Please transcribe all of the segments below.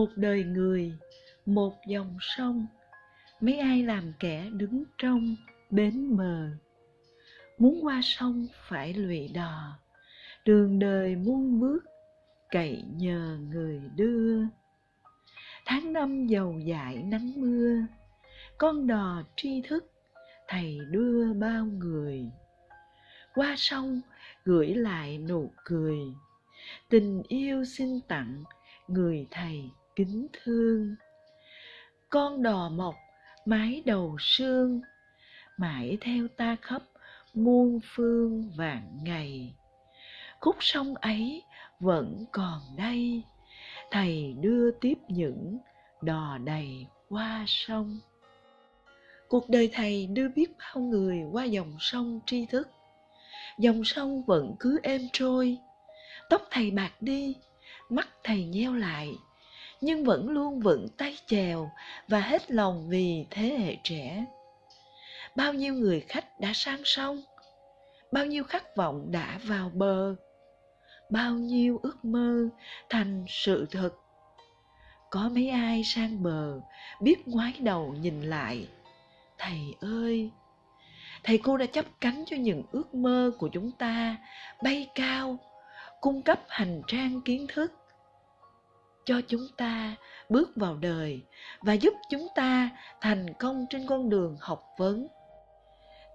Một đời người, một dòng sông, mấy ai làm kẻ đứng trong bến bờ. Muốn qua sông phải lụy đò, đường đời muôn bước, cậy nhờ người đưa. Tháng năm dầu dãi nắng mưa, con đò tri thức thầy đưa bao người. Qua sông gửi lại nụ cười, tình yêu xin tặng người thầy kính thương. Con đò mọc mái đầu sương, mãi theo ta khắp muôn phương vạn ngày. Khúc sông ấy vẫn còn đây, thầy đưa tiếp những đò đầy qua sông. Cuộc đời thầy đưa biết bao người qua dòng sông tri thức. Dòng sông vẫn cứ êm trôi, tóc thầy bạc đi, mắt thầy nheo lại, nhưng vẫn luôn vững tay chèo và hết lòng vì thế hệ trẻ. Bao nhiêu người khách đã sang sông, bao nhiêu khát vọng đã vào bờ, bao nhiêu ước mơ thành sự thật. Có mấy ai sang bờ biết ngoái đầu nhìn lại. Thầy ơi, thầy cô đã chắp cánh cho những ước mơ của chúng ta bay cao, cung cấp hành trang kiến thức cho chúng ta bước vào đời và giúp chúng ta thành công trên con đường học vấn.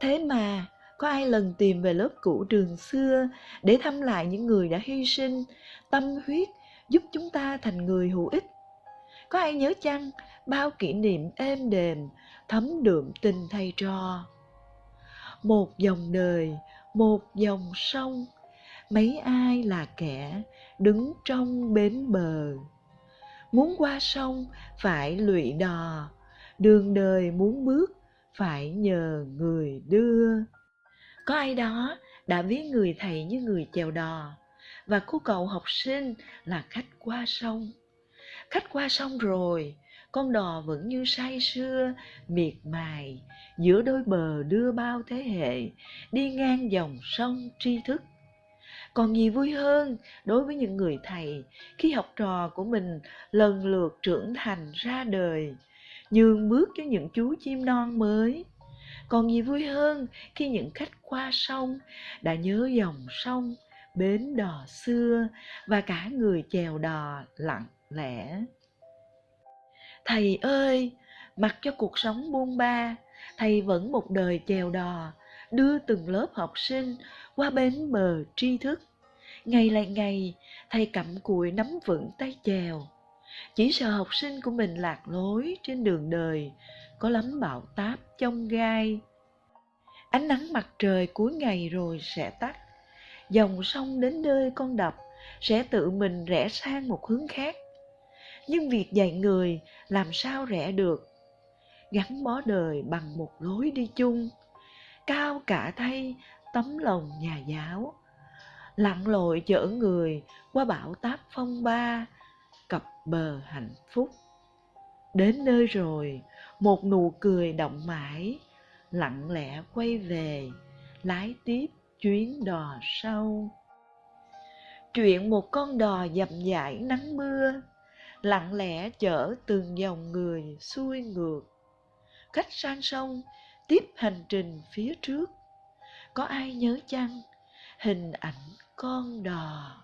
Thế mà có ai lần tìm về lớp cũ trường xưa để thăm lại những người đã hy sinh tâm huyết giúp chúng ta thành người hữu ích? Có ai nhớ chăng bao kỷ niệm êm đềm thấm đượm tình thầy trò? Một dòng đời, một dòng sông, mấy ai là kẻ đứng trong bến bờ. Muốn qua sông phải lụy đò, đường đời muốn bước phải nhờ người đưa. Có ai đó đã ví người thầy như người chèo đò, và cô cậu học sinh là khách qua sông. Khách qua sông rồi, con đò vẫn như say sưa, miệt mài, giữa đôi bờ đưa bao thế hệ, đi ngang dòng sông tri thức. Còn gì vui hơn đối với những người thầy khi học trò của mình lần lượt trưởng thành ra đời, nhường bước cho những chú chim non mới. Còn gì vui hơn khi những khách qua sông đã nhớ dòng sông, bến đò xưa và cả người chèo đò lặng lẽ. Thầy ơi, mặc cho cuộc sống buông ba, thầy vẫn một đời chèo đò, đưa từng lớp học sinh qua bến bờ tri thức. Ngày lại ngày, thầy cặm cụi nắm vững tay chèo, chỉ sợ học sinh của mình lạc lối trên đường đời, có lắm bão táp chông gai. Ánh nắng mặt trời cuối ngày rồi sẽ tắt, dòng sông đến nơi con đập sẽ tự mình rẽ sang một hướng khác. Nhưng việc dạy người làm sao rẽ được, gắn bó đời bằng một lối đi chung. Cao cả thay tấm lòng nhà giáo, lặn lội chở người qua bão táp phong ba, cập bờ hạnh phúc. Đến nơi rồi, một nụ cười đọng mãi, lặng lẽ quay về, lái tiếp chuyến đò sau. Chuyện một con đò dầm dãi nắng mưa, lặng lẽ chở từng dòng người xuôi ngược. Khách sang sông, tiếp hành trình phía trước. Có ai nhớ chăng hình ảnh con đò?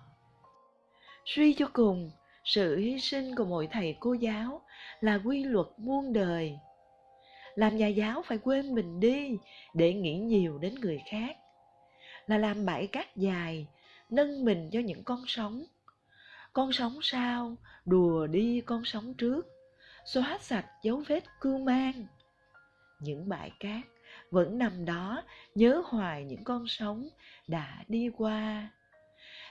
Suy cho cùng, sự hy sinh của mỗi thầy cô giáo là quy luật muôn đời. Làm nhà giáo phải quên mình đi để nghĩ nhiều đến người khác, là làm bãi cát dài, nâng mình cho những con sóng. Con sóng sau đùa đi con sóng trước, xóa sạch dấu vết cưu mang. Những bãi cát vẫn nằm đó, nhớ hoài những con sóng đã đi qua.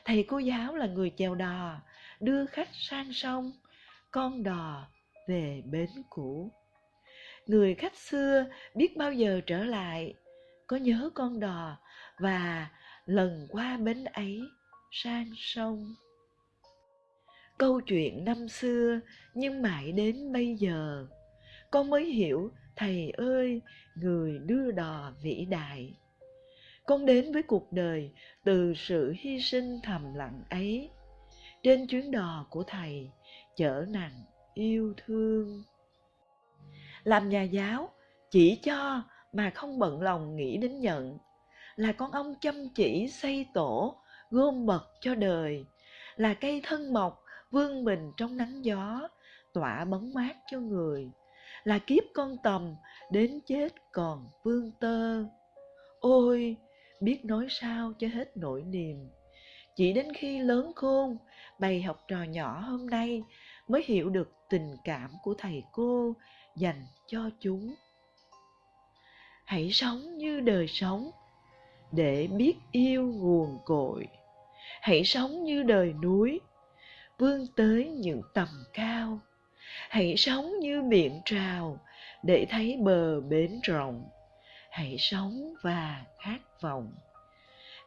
Thầy cô giáo là người chèo đò, đưa khách sang sông, con đò về bến cũ. Người khách xưa biết bao giờ trở lại, có nhớ con đò và lần qua bến ấy sang sông. Câu chuyện năm xưa nhưng mãi đến bây giờ, con mới hiểu thầy ơi, người đưa đò vĩ đại. Con đến với cuộc đời từ sự hy sinh thầm lặng ấy. Trên chuyến đò của thầy chở nặng yêu thương. Làm nhà giáo, chỉ cho mà không bận lòng nghĩ đến nhận, là con ong chăm chỉ xây tổ, gom mật cho đời, là cây thân mọc vươn mình trong nắng gió, tỏa bóng mát cho người, là kiếp con tầm đến chết còn vương tơ. Ôi, biết nói sao cho hết nỗi niềm. Chỉ đến khi lớn khôn, bầy học trò nhỏ hôm nay mới hiểu được tình cảm của thầy cô dành cho chúng. Hãy sống như đời sống, để biết yêu nguồn cội. Hãy sống như đời núi, vươn tới những tầm cao. Hãy sống như biển trào, để thấy bờ bến rộng. Hãy sống và khát vọng,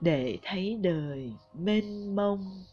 để thấy đời mênh mông.